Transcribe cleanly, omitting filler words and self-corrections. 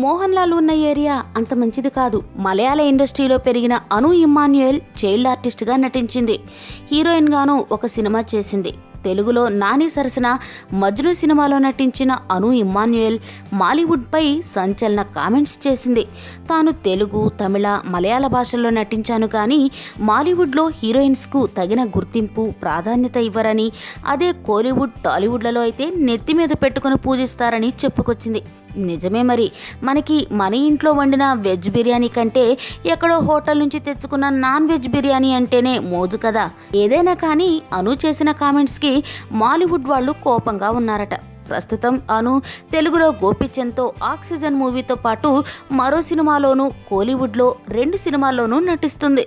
మోహన్ లాల్ ఉన్న ఏరియా అంత మంచిది కాదు. మలయాళ ఇండస్ట్రీలో పెరిగిన అను ఇమ్మాన్యుయల్ చైల్డ్ ఆర్టిస్ట్గా నటించింది. హీరోయిన్ గాను ఒక సినిమా చేసింది. తెలుగులో నాని సరసన మజ్ను సినిమాలో నటించిన అను ఇమ్మాన్యుయల్ మాలీవుడ్పై సంచలన కామెంట్స్ చేసింది. తాను తెలుగు, తమిళ, మలయాళ భాషల్లో నటించాను కానీ మాలీవుడ్లో హీరోయిన్స్కు తగిన గుర్తింపు, ప్రాధాన్యత ఇవ్వరని, అదే కోలీవుడ్, టాలీవుడ్లలో అయితే నెత్తి మీద పెట్టుకుని పూజిస్తారని చెప్పుకొచ్చింది. నిజమే మరి. మనకి మన ఇంట్లో వండిన వెజ్ బిర్యానీ కంటే ఎక్కడో హోటల్ నుంచి తెచ్చుకున్న నాన్ వెజ్ బిర్యానీ అంటేనే మోజు కదా. ఏదైనా కానీ అను చేసిన కామెంట్స్కి మాలీవుడ్ వాళ్ళు కోపంగా ఉన్నారట. ప్రస్తుతం అను తెలుగులో గోపిచంద్తో ఆక్సిజన్ మూవీతో పాటు మరో సినిమాలోనూ, కోలీవుడ్లో 2 సినిమాల్లోనూ నటిస్తుంది.